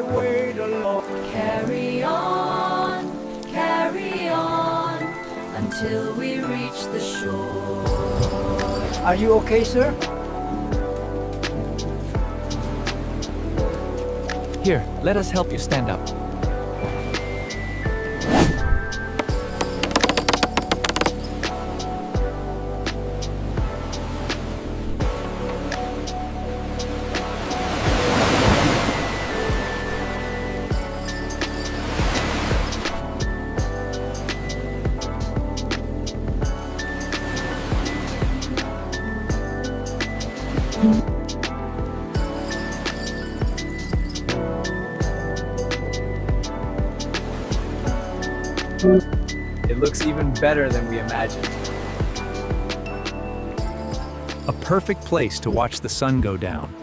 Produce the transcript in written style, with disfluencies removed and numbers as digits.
I wait alone. Carry on, until we reach the shore. Are you okay, sir? Here, let us help you stand up. It looks even better than we imagined. A perfect place to watch the sun go down.